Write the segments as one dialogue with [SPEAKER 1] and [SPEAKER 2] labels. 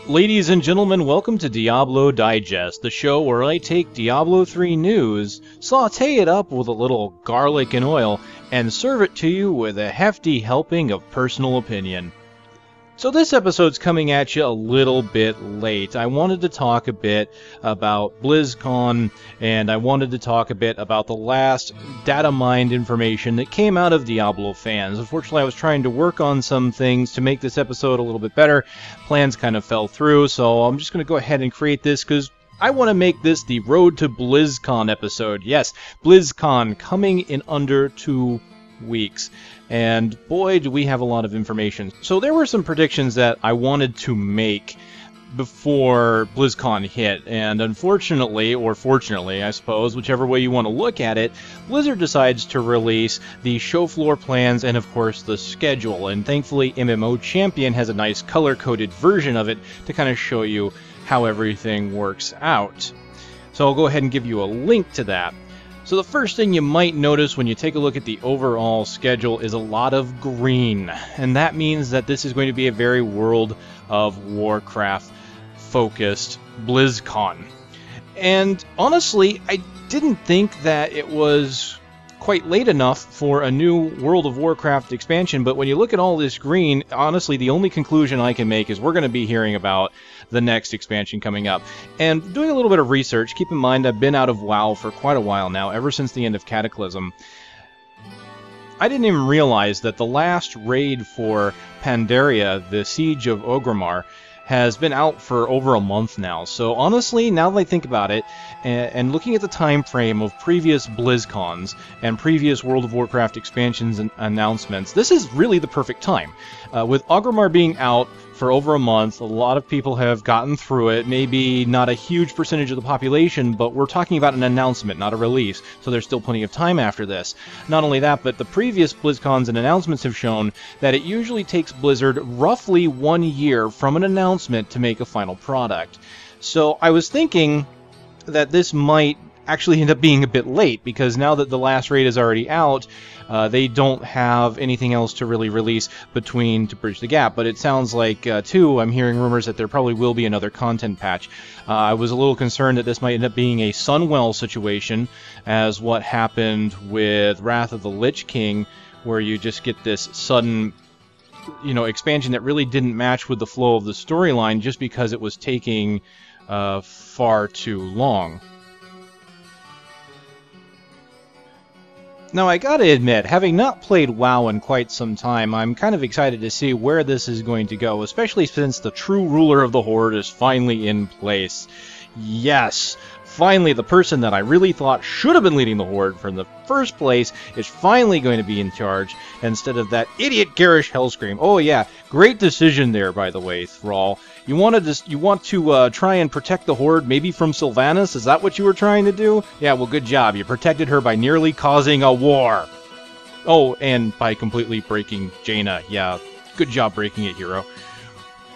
[SPEAKER 1] Ladies and gentlemen, welcome to Diablo Digest, the show where I take Diablo 3 news, saute it up with a little garlic and oil, and serve it to you with a hefty helping of personal opinion. So this episode's coming at you a little bit late. I wanted to talk a bit about Blizzcon, and I wanted to talk a bit about the last Datamined information that came out of Diablo fans. Unfortunately, I was trying to work on some things to make this episode a little bit better. Plans kind of fell through, so I'm just going to go ahead and create this because I want to make this the Road to BlizzCon episode. Yes, BlizzCon coming in under 2 weeks. And boy, do we have a lot of information. So there were some predictions that I wanted to make before BlizzCon hit, and unfortunately, or fortunately, I suppose, whichever way you want to look at it, Blizzard decides to release the show floor plans and, of course, the schedule. And thankfully, MMO Champion has a nice color-coded version of it to kind of show you how everything works out. So I'll go ahead and give you a link to that. So the first thing you might notice when you take a look at the overall schedule is a lot of green, and that means that this is going to be a very World of Warcraft focused BlizzCon. And honestly, I didn't think that it was quite late enough for a new World of Warcraft expansion, but when you look at all this green, honestly, the only conclusion I can make is we're going to be hearing about the next expansion coming up. And doing a little bit of research, keep in mind I've been out of WoW for quite a while now, ever since the end of Cataclysm. I didn't even realize that the last raid for Pandaria, the Siege of Orgrimmar, has been out for over a month now. So honestly, now that I think about it, and looking at the time frame of previous BlizzCons and previous World of Warcraft expansions and announcements, this is really the perfect time. With Orgrimmar being out for over a month, a lot of people have gotten through it. Maybe not a huge percentage of the population, but we're talking about an announcement, not a release, so there's still plenty of time after this. Not only that, but the previous BlizzCons and announcements have shown that it usually takes Blizzard roughly 1 year from an announcement to make a final product. So I was thinking that this might actually end up being a bit late, because now that the last raid is already out, they don't have anything else to really release to bridge the gap. But it sounds like, too, I'm hearing rumors that there probably will be another content patch. I was a little concerned that this might end up being a Sunwell situation, as what happened with Wrath of the Lich King, where you just get this sudden, expansion that really didn't match with the flow of the storyline just because it was taking far too long. Now, I gotta admit, having not played WoW in quite some time, I'm kind of excited to see where this is going to go, especially since the true ruler of the Horde is finally in place. Yes, finally, the person that I really thought should have been leading the Horde from the first place is finally going to be in charge, instead of that idiot Garish Hellscream. Oh yeah, great decision there, by the way, Thrall. You want to try and protect the Horde, maybe from Sylvanas? Is that what you were trying to do? Yeah, well, good job. You protected her by nearly causing a war. Oh, and by completely breaking Jaina. Yeah, good job breaking it, hero.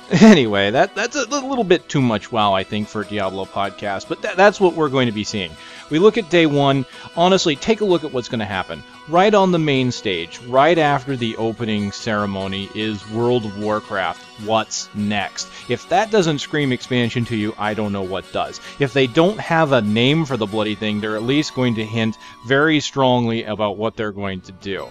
[SPEAKER 1] Anyway, that's a little bit too much WoW, I think, for a Diablo podcast, but that's what we're going to be seeing. We look at day one. Honestly, take a look at what's going to happen. Right on the main stage, right after the opening ceremony, is World of Warcraft. What's next? If that doesn't scream expansion to you, I don't know what does. If they don't have a name for the bloody thing, they're at least going to hint very strongly about what they're going to do.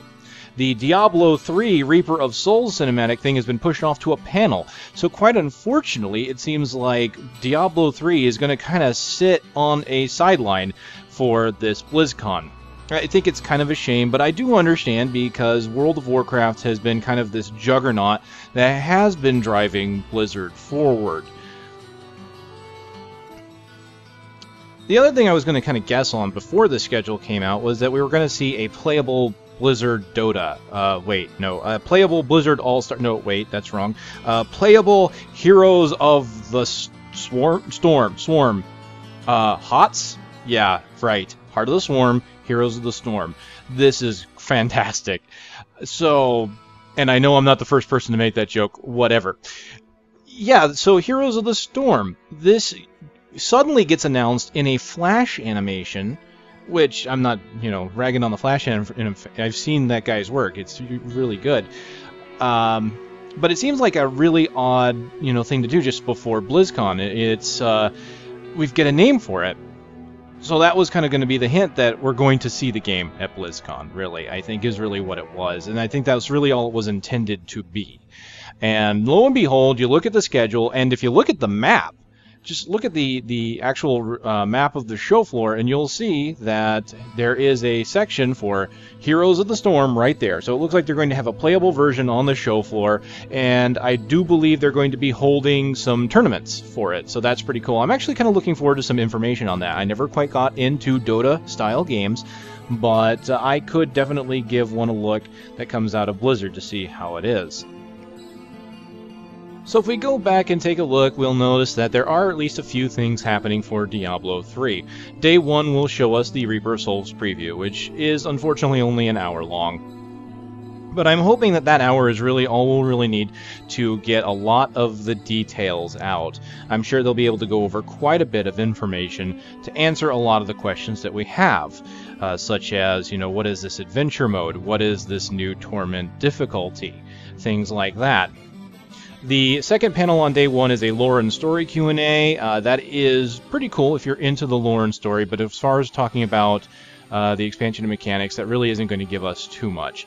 [SPEAKER 1] The Diablo III Reaper of Souls cinematic thing has been pushed off to a panel, so quite unfortunately, it seems like Diablo III is going to kind of sit on a sideline for this BlizzCon. I think it's kind of a shame, but I do understand, because World of Warcraft has been kind of this juggernaut that has been driving Blizzard forward. The other thing I was going to kind of guess on before the schedule came out was that we were going to see a playable Blizzard Dota. Playable Blizzard All-Star. No, wait, that's wrong. Playable Heroes of the Storm. HOTS? Yeah, right. Heart of the Swarm, Heroes of the Storm. This is fantastic. So, and I know I'm not the first person to make that joke, whatever. Yeah, so Heroes of the Storm. This suddenly gets announced in a Flash animation, which I'm not, ragging on the Flash animation. I've seen that guy's work. It's really good. But it seems like a really odd, thing to do just before BlizzCon. It's we've got a name for it. So that was kind of going to be the hint that we're going to see the game at BlizzCon, really, I think is really what it was. And I think that was really all it was intended to be. And lo and behold, you look at the schedule, and if you look at the map, just look at the actual map of the show floor, and you'll see that there is a section for Heroes of the Storm right there. So it looks like they're going to have a playable version on the show floor, and I do believe they're going to be holding some tournaments for it. So that's pretty cool. I'm actually kind of looking forward to some information on that. I never quite got into Dota-style games, but I could definitely give one a look that comes out of Blizzard to see how it is. So if we go back and take a look, we'll notice that there are at least a few things happening for Diablo 3. Day 1 will show us the Reaper of Souls preview, which is unfortunately only an hour long. But I'm hoping that that hour is really all we'll really need to get a lot of the details out. I'm sure they'll be able to go over quite a bit of information to answer a lot of the questions that we have, such as, what is this adventure mode? What is this new Torment Difficulty? Things like that. The second panel on day 1 is a lore and story Q&A. That is pretty cool if you're into the lore and story, but as far as talking about the expansion and mechanics, that really isn't going to give us too much.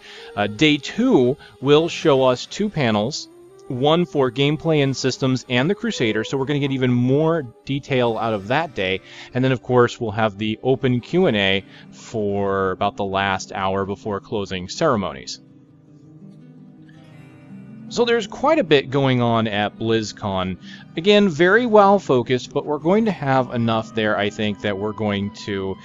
[SPEAKER 1] Day 2 will show us 2 panels, one for gameplay and systems and the Crusader, so we're going to get even more detail out of that day. And then, of course, we'll have the open Q&A for about the last hour before closing ceremonies. So there's quite a bit going on at BlizzCon. Again, very well focused, but we're going to have enough there, I think, that we're going to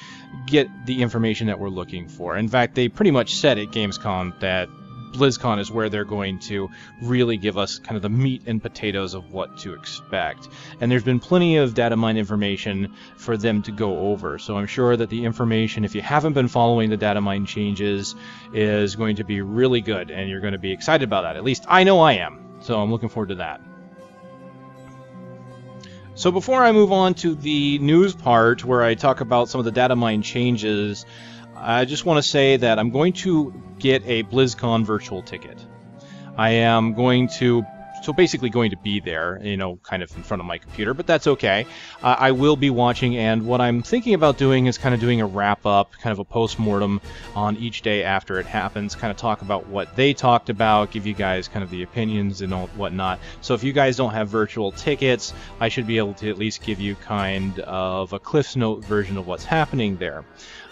[SPEAKER 1] get the information that we're looking for. In fact, they pretty much said at Gamescom that BlizzCon is where they're going to really give us kind of the meat and potatoes of what to expect. And there's been plenty of Datamined information for them to go over. So I'm sure that the information, if you haven't been following the Datamined changes, is going to be really good, and you're going to be excited about that. At least I know I am. So I'm looking forward to that. So before I move on to the news part, where I talk about some of the Datamined changes, I just want to say that I'm going to get a BlizzCon virtual ticket. I am going to, basically going to be there, kind of in front of my computer, but that's okay. I will be watching, and what I'm thinking about doing is kind of doing a wrap-up, kind of a post-mortem on each day after it happens, kind of talk about what they talked about, give you guys kind of the opinions and whatnot. So if you guys don't have virtual tickets, I should be able to at least give you kind of a Cliff's Note version of what's happening there.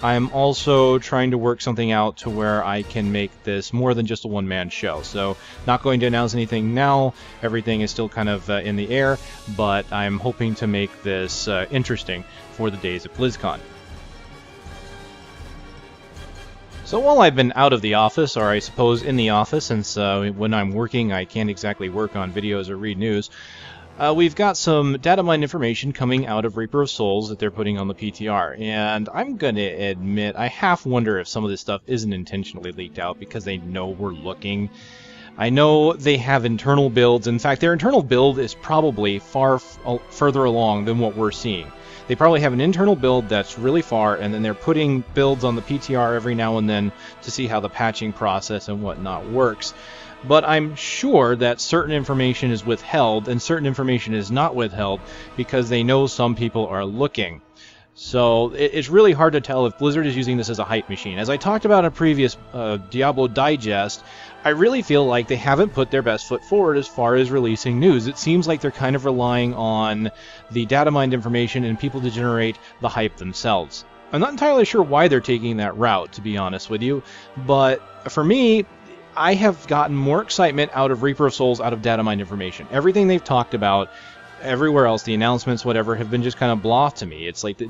[SPEAKER 1] I'm also trying to work something out to where I can make this more than just a one-man show. So not going to announce anything now. Everything is still kind of in the air, but I'm hoping to make this interesting for the days at BlizzCon. So while I've been out of the office, or I suppose in the office, since when I'm working I can't exactly work on videos or read news, we've got some Datamined information coming out of Reaper of Souls that they're putting on the PTR, and I'm going to admit I half wonder if some of this stuff isn't intentionally leaked out because they know we're looking. I know they have internal builds. In fact, their internal build is probably far further along than what we're seeing. They probably have an internal build that's really far, and then they're putting builds on the PTR every now and then to see how the patching process and whatnot works. But I'm sure that certain information is withheld and certain information is not withheld because they know some people are looking. So it's really hard to tell if Blizzard is using this as a hype machine. As I talked about in a previous Diablo Digest, I really feel like they haven't put their best foot forward as far as releasing news. It seems like they're kind of relying on the Datamined information and people to generate the hype themselves. I'm not entirely sure why they're taking that route, to be honest with you, but for me, I have gotten more excitement out of Reaper of Souls out of Datamined information. Everything they've talked about, everywhere else, the announcements, whatever, have been just kind of blah to me. It's like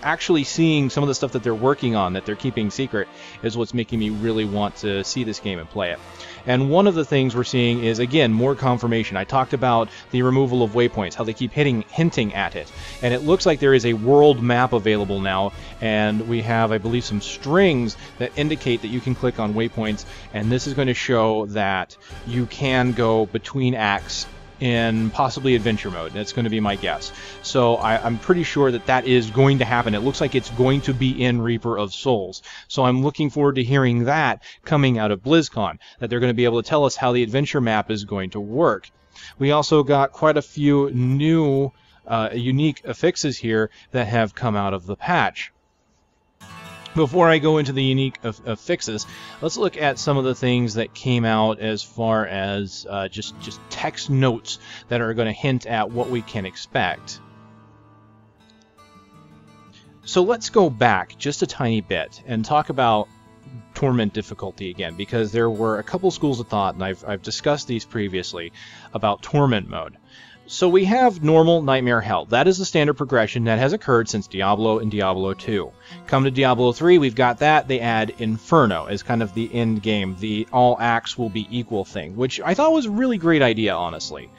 [SPEAKER 1] actually seeing some of the stuff that they're working on, that they're keeping secret, is what's making me really want to see this game and play it. And one of the things we're seeing is, again, more confirmation. I talked about the removal of waypoints, how they keep hinting at it. And it looks like there is a world map available now, and we have, I believe, some strings that indicate that you can click on waypoints, and this is going to show that you can go between acts in possibly adventure mode. That's going to be my guess. So I'm pretty sure that that is going to happen. It looks like it's going to be in Reaper of Souls. So I'm looking forward to hearing that coming out of BlizzCon, that they're going to be able to tell us how the adventure map is going to work. We also got quite a few new unique affixes here that have come out of the patch. Before I go into the unique affixes, let's look at some of the things that came out as far as just text notes that are going to hint at what we can expect. So let's go back just a tiny bit and talk about Torment Difficulty again, because there were a couple schools of thought, and I've discussed these previously, about Torment mode. So we have normal, nightmare, hell. That is the standard progression that has occurred since Diablo and Diablo II. Come to Diablo III, we've got that. They add Inferno as kind of the end game, the all acts will be equal thing, which I thought was a really great idea, honestly.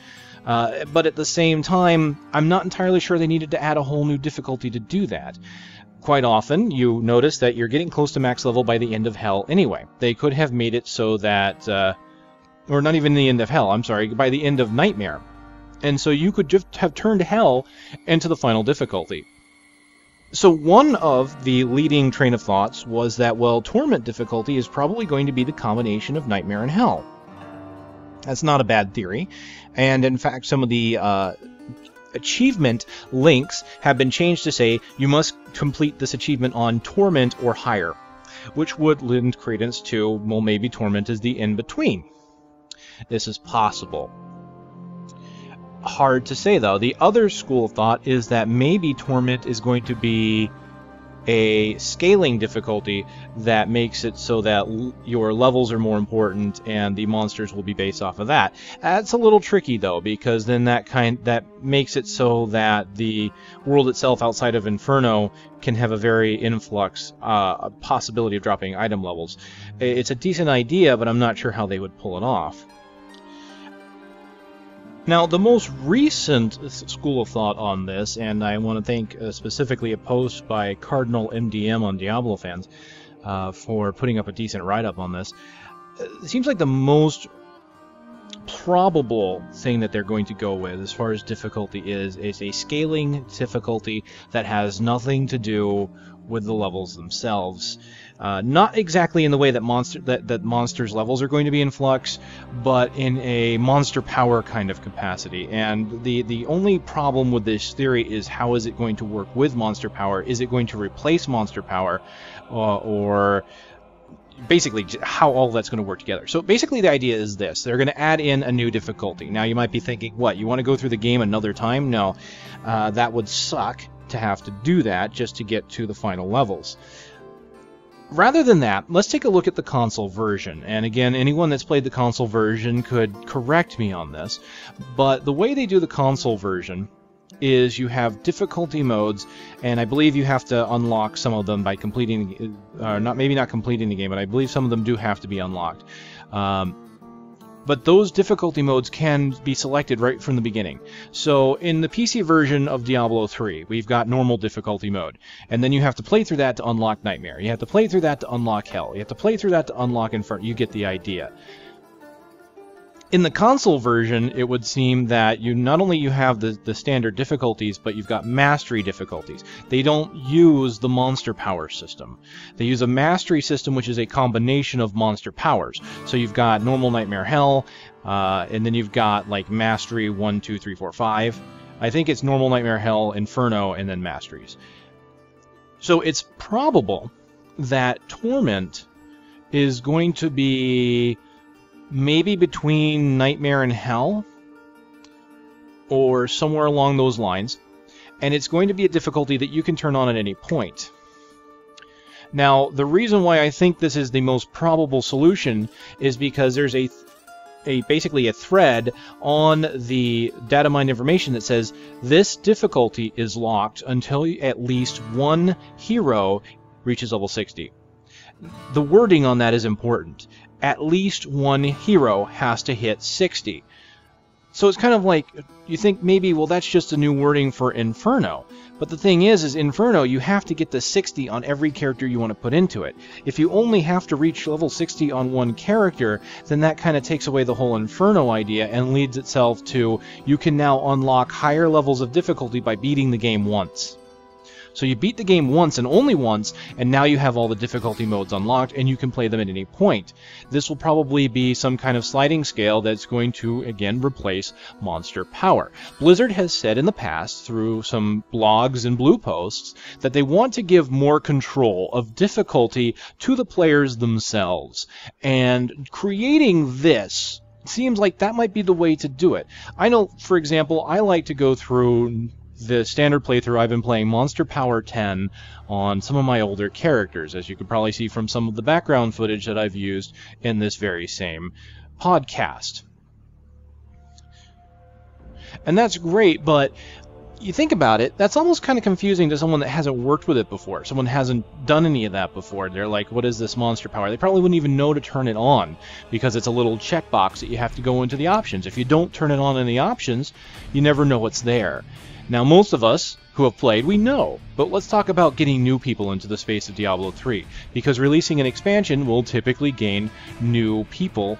[SPEAKER 1] But at the same time, I'm not entirely sure they needed to add a whole new difficulty to do that. Quite often, you notice that you're getting close to max level by the end of hell anyway. They could have made it so that, or not even the end of hell, I'm sorry, by the end of nightmare. And so you could just have turned hell into the final difficulty. So one of the leading train of thoughts was that, well, Torment Difficulty is probably going to be the combination of nightmare and hell. That's not a bad theory. And in fact, some of the achievement links have been changed to say you must complete this achievement on Torment or higher, which would lend credence to, well, maybe Torment is the in-between. This is possible. Hard to say, though. The other school of thought is that maybe Torment is going to be a scaling difficulty that makes it so that your levels are more important and the monsters will be based off of that. That's a little tricky, though, because then that makes it so that the world itself outside of Inferno can have a very influx possibility of dropping item levels. It's a decent idea, but I'm not sure how they would pull it off. Now, the most recent school of thought on this, and I want to thank specifically a post by Cardinal MDM on Diablo fans for putting up a decent write-up on this. It seems like the most probable thing that they're going to go with as far as difficulty is a scaling difficulty that has nothing to do with the levels themselves. Not exactly in the way that monsters' levels are going to be in flux, but in a monster power kind of capacity. And the only problem with this theory is how is it going to work with monster power? Is it going to replace monster power, or basically how all that's going to work together? So basically the idea is this: they're going to add in a new difficulty. Now you might be thinking, what, you want to go through the game another time? No, that would suck to have to do that just to get to the final levels. Rather than that, let's take a look at the console version. And again, anyone that's played the console version could correct me on this, but the way they do the console version is you have difficulty modes, and I believe you have to unlock some of them by completing, maybe not completing the game, but I believe some of them do have to be unlocked. But those difficulty modes can be selected right from the beginning. So in the PC version of Diablo III, we've got normal difficulty mode. And then you have to play through that to unlock Nightmare. You have to play through that to unlock Hell. You have to play through that to unlock Inferno. You get the idea. In the console version, it would seem that you not only you have the standard difficulties, but you've got mastery difficulties. They don't use the monster power system. They use a mastery system, which is a combination of monster powers. So you've got normal, nightmare, hell, and then you've got like mastery 1, 2, 3, 4, 5. I think it's normal, nightmare, hell, inferno, and then masteries. So it's probable that Torment is going to be maybe between Nightmare and Hell, or somewhere along those lines, and it's going to be a difficulty that you can turn on at any point. Now, the reason why I think this is the most probable solution is because there's basically a thread on the Datamined information that says this difficulty is locked until at least one hero reaches level 60. The wording on that is important. At least one hero has to hit 60. So it's kind of like, you think maybe, well, that's just a new wording for Inferno. But the thing is Inferno, you have to get the 60 on every character you want to put into it. If you only have to reach level 60 on one character, then that kind of takes away the whole Inferno idea and leads itself to, you can now unlock higher levels of difficulty by beating the game once. So you beat the game once and only once, and now you have all the difficulty modes unlocked, and you can play them at any point. This will probably be some kind of sliding scale that's going to, again, replace monster power. Blizzard has said in the past, through some blogs and blue posts, that they want to give more control of difficulty to the players themselves. And creating this seems like that might be the way to do it. I know, for example, I like to go through the standard playthrough. I've been playing Monster Power 10 on some of my older characters, as you could probably see from some of the background footage that I've used in this very same podcast. And that's great, but you think about it, that's almost kind of confusing to someone that hasn't worked with it before. Someone hasn't done any of that before. They're like, what is this monster power? They probably wouldn't even know to turn it on, because it's a little checkbox that you have to go into the options. If you don't turn it on in the options, you never know what's there. Now, most of us who have played, we know, but let's talk about getting new people into the space of Diablo 3, because releasing an expansion will typically gain new people,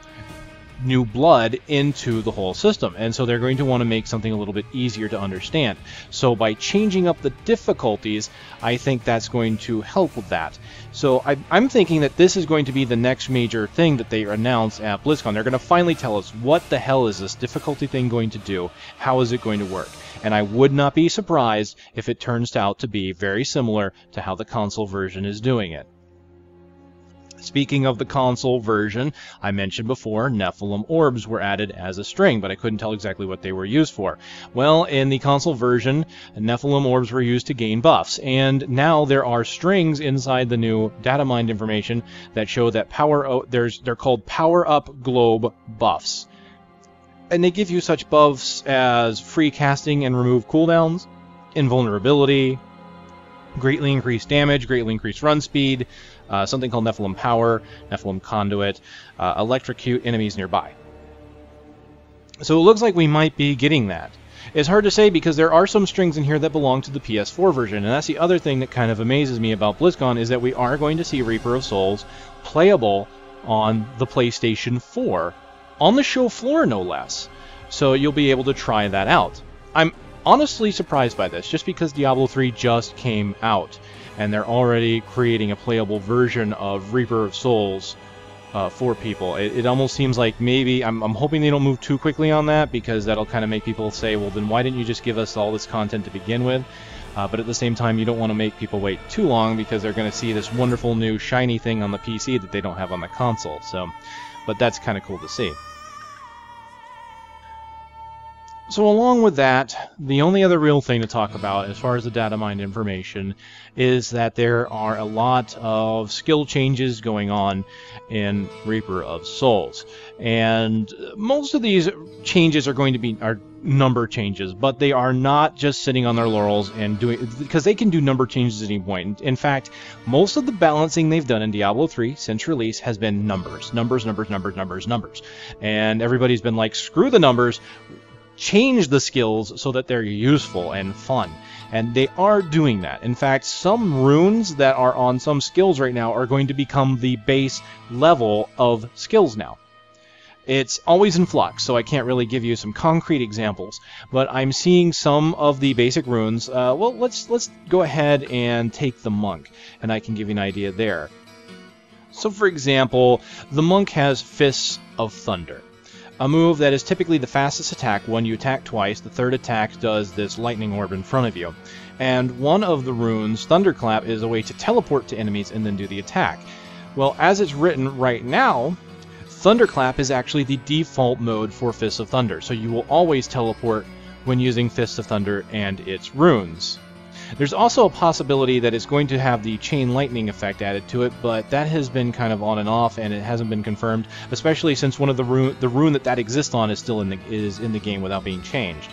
[SPEAKER 1] new blood into the whole system, and so they're going to want to make something a little bit easier to understand. So by changing up the difficulties, I think that's going to help with that. So I'm thinking that this is going to be the next major thing that they announce at BlizzCon. They're going to finally tell us, what the hell is this difficulty thing going to do? How is it going to work? And I would not be surprised if it turns out to be very similar to how the console version is doing it. Speaking of the console version, I mentioned before Nephalem Orbs were added as a string, but I couldn't tell exactly what they were used for. Well, in the console version, Nephalem Orbs were used to gain buffs, and now there are strings inside the new Datamined information that show that they're called power-up globe buffs. And they give you such buffs as free casting and remove cooldowns, invulnerability, greatly increased damage, greatly increased run speed, something called Nephalem Power, Nephalem Conduit, electrocute enemies nearby. So it looks like we might be getting that. It's hard to say because there are some strings in here that belong to the PS4 version, and that's the other thing that kind of amazes me about BlizzCon, is that we are going to see Reaper of Souls playable on the PlayStation 4, on the show floor no less. So you'll be able to try that out. I'm honestly surprised by this, just because Diablo 3 just came out, and they're already creating a playable version of Reaper of Souls for people. It almost seems like maybe, I'm hoping they don't move too quickly on that, because that'll kind of make people say, well, then why didn't you just give us all this content to begin with? But at the same time, you don't want to make people wait too long, because they're going to see this wonderful new shiny thing on the PC that they don't have on the console. So, but that's kind of cool to see. So along with that, the only other real thing to talk about as far as the Datamined information is that there are a lot of skill changes going on in Reaper of Souls. And most of these changes are going to be number changes, but they are not just sitting on their laurels and doing, because they can do number changes at any point. In fact, most of the balancing they've done in Diablo 3 since release has been numbers. Numbers. And everybody's been like, screw the numbers. Change the skills so that they're useful and fun. And they are doing that. In fact, some runes that are on some skills right now are going to become the base level of skills now. It's always in flux, so I can't really give you some concrete examples, but I'm seeing some of the basic runes. Well, let's go ahead and take the Monk, and I can give you an idea there. So for example, the Monk has Fists of Thunder, a move that is typically the fastest attack. When you attack twice, the third attack does this lightning orb in front of you. And one of the runes, Thunderclap, is a way to teleport to enemies and then do the attack. Well, as it's written right now, Thunderclap is actually the default mode for Fists of Thunder, so you will always teleport when using Fists of Thunder and its runes. There's also a possibility that it's going to have the Chain Lightning effect added to it, but that has been kind of on and off, and it hasn't been confirmed, especially since one of the rune that exists on is still in the game without being changed.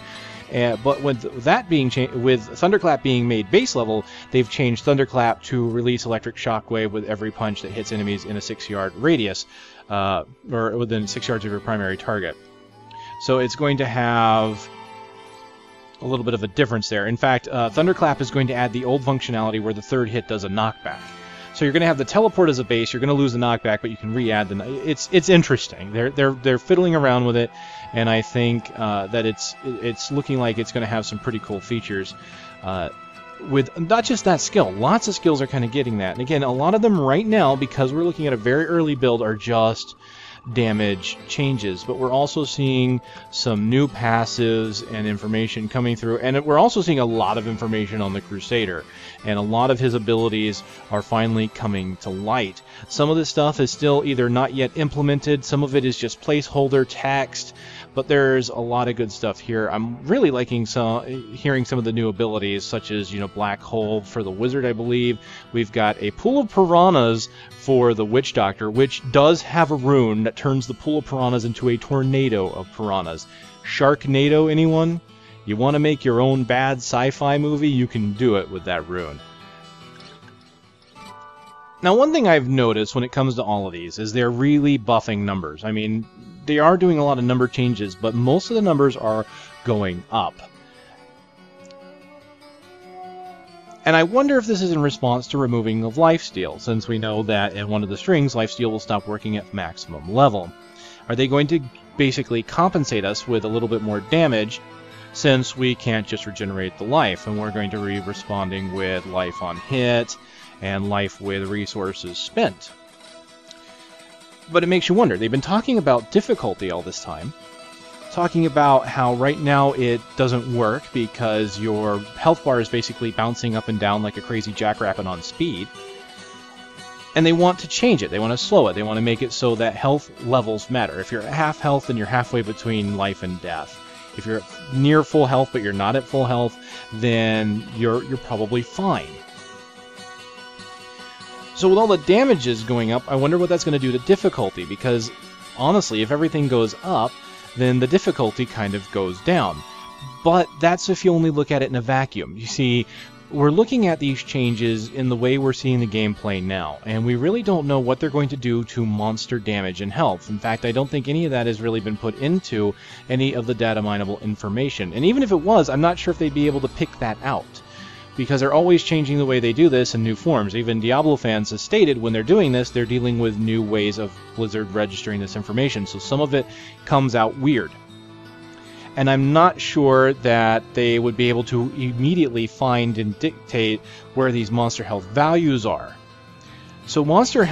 [SPEAKER 1] But with that being with Thunderclap being made base level, they've changed Thunderclap to release Electric Shockwave with every punch that hits enemies in a 6-yard radius, or within 6 yards of your primary target. So it's going to have a little bit of a difference there. In fact, Thunderclap is going to add the old functionality where the third hit does a knockback. So you're going to have the teleport as a base. You're going to lose the knockback, but you can re-add the. It's interesting. They're fiddling around with it, and I think that it's looking like it's going to have some pretty cool features. With not just that skill, lots of skills are kind of getting that. And again, a lot of them right now, because we're looking at a very early build, are just damage changes, but we're also seeing some new passives and information coming through, and we're also seeing a lot of information on the Crusader, and a lot of his abilities are finally coming to light. Some of this stuff is still either not yet implemented, some of it is just placeholder text, but there's a lot of good stuff here. I'm really liking hearing some of the new abilities, such as, Black Hole for the Wizard, I believe. We've got a pool of piranhas for the Witch Doctor, which does have a rune that turns the pool of piranhas into a tornado of piranhas. Sharknado, anyone? You want to make your own bad sci-fi movie? You can do it with that rune. Now, one thing I've noticed when it comes to all of these is they're really buffing numbers. I mean, they are doing a lot of number changes, but most of the numbers are going up. And I wonder if this is in response to removing of lifesteal, since we know that in one of the strings, lifesteal will stop working at maximum level. Are they going to basically compensate us with a little bit more damage, since we can't just regenerate the life, and we're going to be responding with life on hit and life with resources spent? But it makes you wonder. They've been talking about difficulty all this time, talking about how right now it doesn't work because your health bar is basically bouncing up and down like a crazy jackrabbit on speed. And they want to change it. They want to slow it. They want to make it so that health levels matter. If you're at half health, then you're halfway between life and death. If you're near full health but you're not at full health, then you're probably fine. So with all the damages going up, I wonder what that's going to do to difficulty, because honestly, if everything goes up, then the difficulty kind of goes down. But that's if you only look at it in a vacuum. You see, we're looking at these changes in the way we're seeing the gameplay now, and we really don't know what they're going to do to monster damage and health. In fact, I don't think any of that has really been put into any of the data mineable information. And even if it was, I'm not sure if they'd be able to pick that out, because they're always changing the way they do this in new forms. Even Diablo fans have stated when they're doing this, they're dealing with new ways of Blizzard registering this information, so some of it comes out weird. And I'm not sure that they would be able to immediately find and dictate where these monster health values are. So monster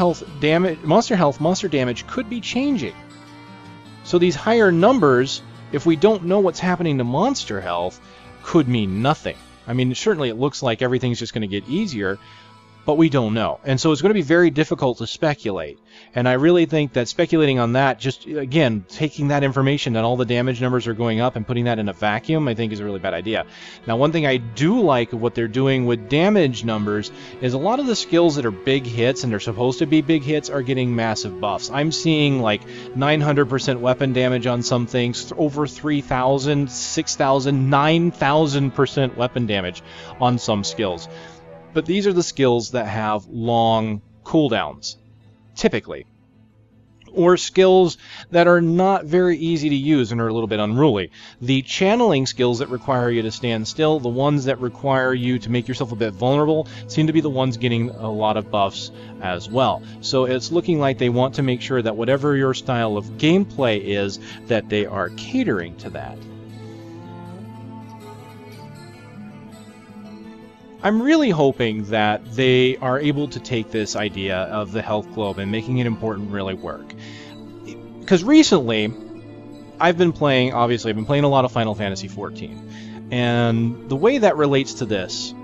[SPEAKER 1] damage could be changing. So these higher numbers, if we don't know what's happening to monster health, could mean nothing. I mean, certainly it looks like everything's just going to get easier, but we don't know. And so it's going to be very difficult to speculate. And I really think that speculating on that, just, again, taking that information that all the damage numbers are going up and putting that in a vacuum, I think is a really bad idea. Now, one thing I do like of what they're doing with damage numbers is a lot of the skills that are big hits, and they're supposed to be big hits, are getting massive buffs. I'm seeing like 900% weapon damage on some things, over 3,000, 6,000, 9,000% weapon damage on some skills. But these are the skills that have long cooldowns, typically. Or skills that are not very easy to use and are a little bit unruly. The channeling skills that require you to stand still, the ones that require you to make yourself a bit vulnerable, seem to be the ones getting a lot of buffs as well. So it's looking like they want to make sure that whatever your style of gameplay is, that they are catering to that. I'm really hoping that they are able to take this idea of the health globe and making it important really work. Because recently, I've been playing a lot of Final Fantasy XIV. And the way that relates to this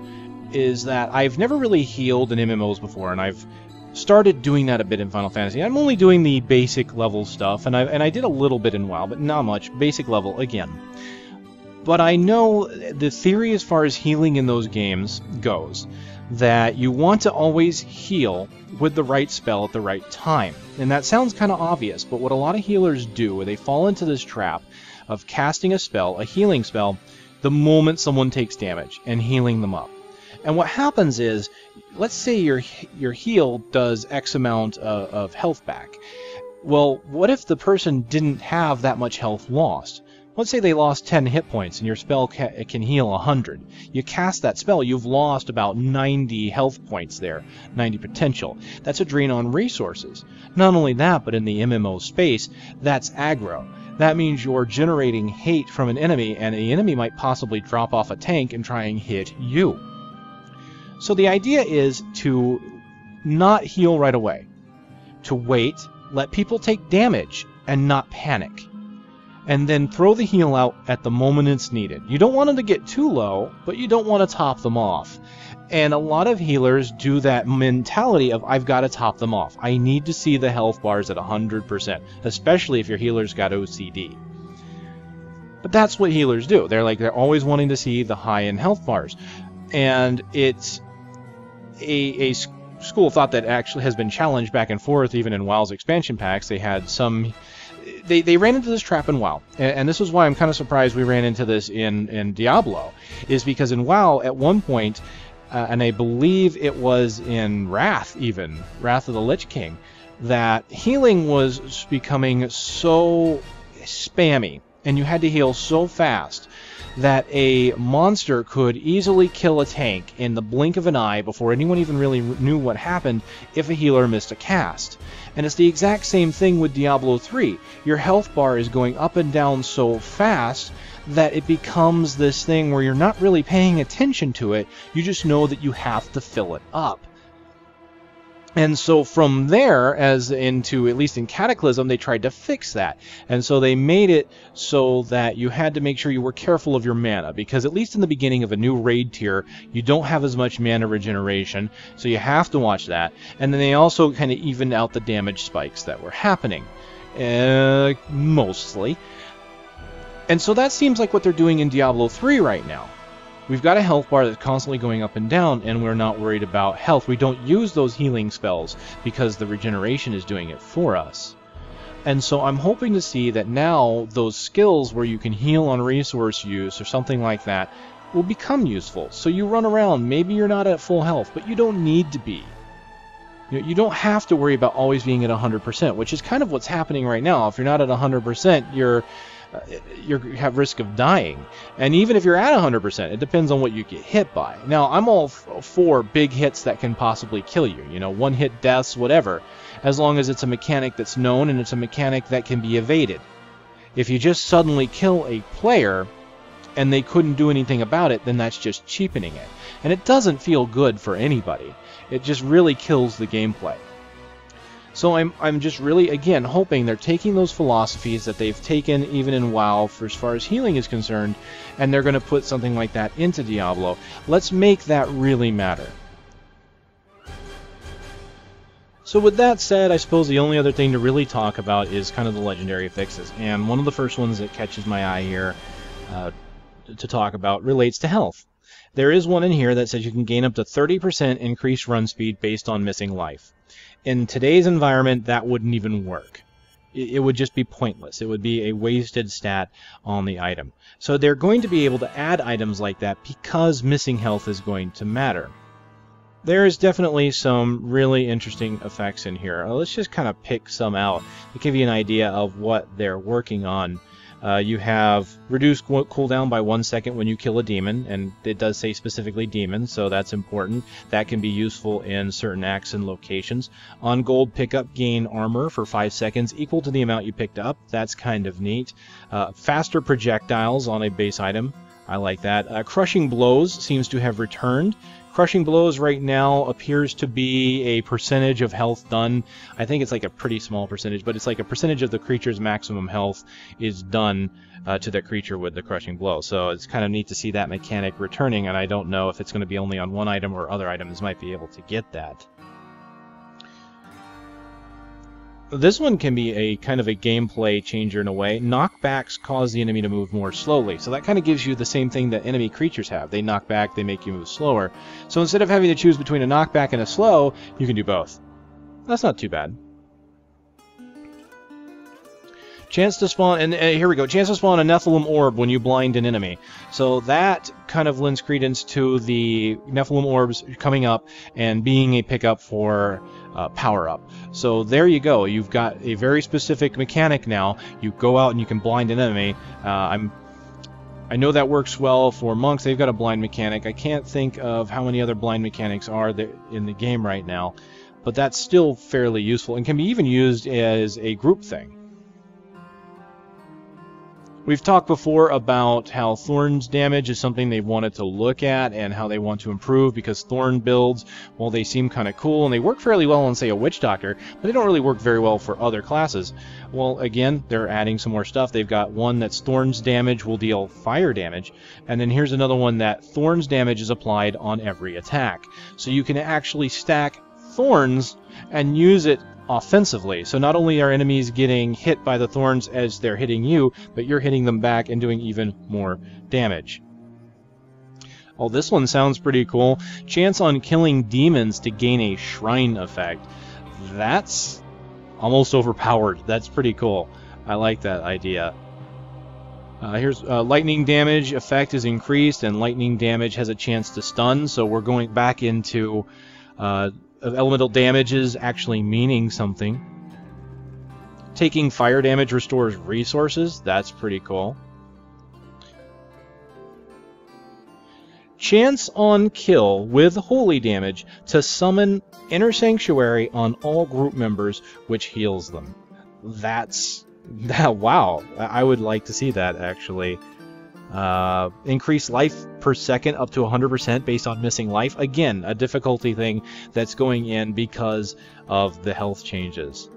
[SPEAKER 1] is that I've never really healed in MMOs before, and I've started doing that a bit in Final Fantasy. I'm only doing the basic level stuff, and I did a little bit in WoW, but not much. Basic level again. But I know the theory as far as healing in those games goes, that you want to always heal with the right spell at the right time. And that sounds kind of obvious, but what a lot of healers do, they fall into this trap of casting a spell, a healing spell, the moment someone takes damage and healing them up. And what happens is, let's say your heal does X amount of health back. Well, what if the person didn't have that much health lost? Let's say they lost 10 hit points and your spell can heal 100. You cast that spell, you've lost about 90 health points there, 90 potential. That's a drain on resources. Not only that, but in the MMO space, that's aggro. That means you're generating hate from an enemy, and the enemy might possibly drop off a tank and try and hit you. So the idea is to not heal right away, to wait, let people take damage, and not panic. And then throw the heal out at the moment it's needed. You don't want them to get too low, but you don't want to top them off. And a lot of healers do that mentality of, I've got to top them off. I need to see the health bars at 100%, especially if your healer's got OCD. But that's what healers do. They're always wanting to see the high-end health bars. And it's a school of thought that actually has been challenged back and forth, even in WoW's expansion packs. They had some... They ran into this trap in WoW, and this is why I'm kind of surprised we ran into this in Diablo, is because in WoW, at one point, and I believe it was in Wrath of the Lich King, that healing was becoming so spammy, and you had to heal so fast, that a monster could easily kill a tank in the blink of an eye before anyone even really knew what happened if a healer missed a cast. And it's the exact same thing with Diablo 3. Your health bar is going up and down so fast that it becomes this thing where you're not really paying attention to it, you just know that you have to fill it up. And so from there, as into, at least in Cataclysm, they tried to fix that. And so they made it so that you had to make sure you were careful of your mana, because at least in the beginning of a new raid tier, you don't have as much mana regeneration, so you have to watch that. And then they also kind of evened out the damage spikes that were happening. Mostly. And so that seems like what they're doing in Diablo 3 right now. We've got a health bar that's constantly going up and down, and we're not worried about health. We don't use those healing spells because the regeneration is doing it for us. And so I'm hoping to see that now those skills where you can heal on resource use or something like that will become useful. So you run around, maybe you're not at full health, but you don't need to be. You don't have to worry about always being at 100%, which is kind of what's happening right now. If you're not at 100%, you have risk of dying. And even if you're at 100%, it depends on what you get hit by. Now, I'm all for big hits that can possibly kill you. One-hit deaths, whatever, as long as it's a mechanic that's known and it's a mechanic that can be evaded. If you just suddenly kill a player and they couldn't do anything about it, then that's just cheapening it. And it doesn't feel good for anybody. It just really kills the gameplay. So I'm just really, again, hoping they're taking those philosophies that they've taken even in WoW for as far as healing is concerned, and they're going to put something like that into Diablo. Let's make that really matter. So with that said, I suppose the only other thing to really talk about is kind of the legendary affixes. And one of the first ones that catches my eye here to talk about relates to health. There is one in here that says you can gain up to 30% increased run speed based on missing life. In today's environment, that wouldn't even work. It would just be pointless. It would be a wasted stat on the item. So they're going to be able to add items like that because missing health is going to matter. There is definitely some really interesting effects in here. Let's just kind of pick some out to give you an idea of what they're working on. You have reduced cooldown by 1 second when you kill a demon, and it does say specifically demon, so that's important. That can be useful in certain acts and locations. On gold pickup, gain armor for 5 seconds equal to the amount you picked up. That's kind of neat. Faster projectiles on a base item. I like that. Crushing blows seems to have returned. Crushing blows right now appears to be a percentage of health done. I think it's like a pretty small percentage, but it's like a percentage of the creature's maximum health is done to that creature with the crushing blow. So it's kind of neat to see that mechanic returning, and I don't know if it's going to be only on one item or other items might be able to get that. This one can be a kind of a gameplay changer in a way. Knockbacks cause the enemy to move more slowly, so that kind of gives you the same thing that enemy creatures have. They knock back, they make you move slower. So instead of having to choose between a knockback and a slow, you can do both. That's not too bad. Chance to spawn, and here we go, chance to spawn a Nephalem Orb when you blind an enemy. So that kind of lends credence to the Nephalem Orbs coming up and being a pickup for power-up. So there you go, you've got a very specific mechanic now. You go out and you can blind an enemy. I know that works well for monks. They've got a blind mechanic. I can't think of how many other blind mechanics are there in the game right now, but that's still fairly useful and can be even used as a group thing. We've talked before about how Thorn's damage is something they wanted to look at and how they want to improve, because Thorn builds, well, they seem kind of cool and they work fairly well on, say, a Witch Doctor, but they don't really work very well for other classes. Well, again, they're adding some more stuff. They've got one that's Thorn's damage will deal fire damage, and then here's another one that Thorn's damage is applied on every attack. So you can actually stack Thorns and use it offensively. So not only are enemies getting hit by the thorns as they're hitting you, but you're hitting them back and doing even more damage. Oh, this one sounds pretty cool. Chance on killing demons to gain a shrine effect. That's almost overpowered. That's pretty cool. I like that idea. Here's lightning damage effect is increased, and lightning damage has a chance to stun, so we're going back into elemental damages actually meaning something. Taking fire damage restores resources. That's pretty cool. Chance on kill with holy damage to summon Inner Sanctuary on all group members, which heals them. Wow. I would like to see that, actually. Increase life per second up to 100% based on missing life. Again, a difficulty thing that's going in because of the health changes.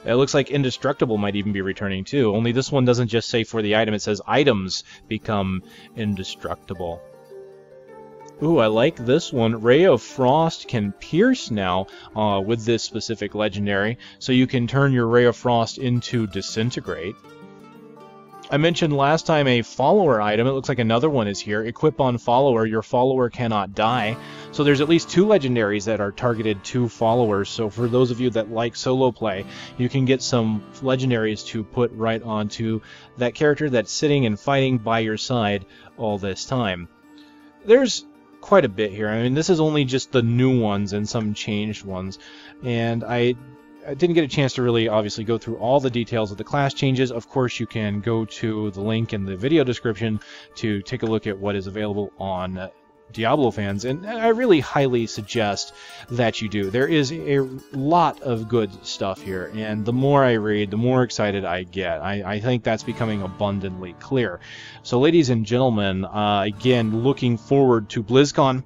[SPEAKER 1] It looks like Indestructible might even be returning too, only this one doesn't just say for the item, it says items become indestructible. Ooh, I like this one. Ray of Frost can pierce now with this specific legendary, so you can turn your Ray of Frost into Disintegrate. I mentioned last time a follower item. It looks like another one is here. Equip on follower. Your follower cannot die. So there's at least 2 legendaries that are targeted to followers. So for those of you that like solo play, you can get some legendaries to put right onto that character that's sitting and fighting by your side all this time. There's quite a bit here. I mean, this is only just the new ones and some changed ones. And I didn't get a chance to really obviously go through all the details of the class changes. Of course, you can go to the link in the video description to take a look at what is available on Diablo fans, and I really highly suggest that you do. There is a lot of good stuff here, and the more I read, the more excited I get. I think that's becoming abundantly clear. So ladies and gentlemen, again, looking forward to BlizzCon.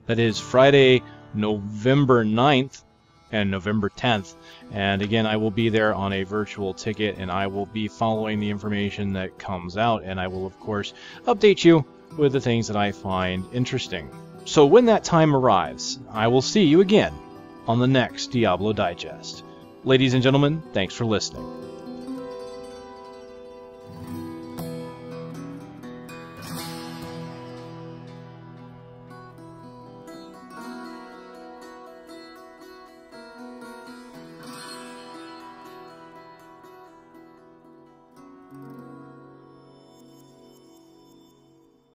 [SPEAKER 1] That is Friday, November 9th. And November 10th. And again, I will be there on a virtual ticket, and I will be following the information that comes out, and I will, of course, update you with the things that I find interesting. So when that time arrives, I will see you again on the next Diablo Digest. Ladies and gentlemen, thanks for listening.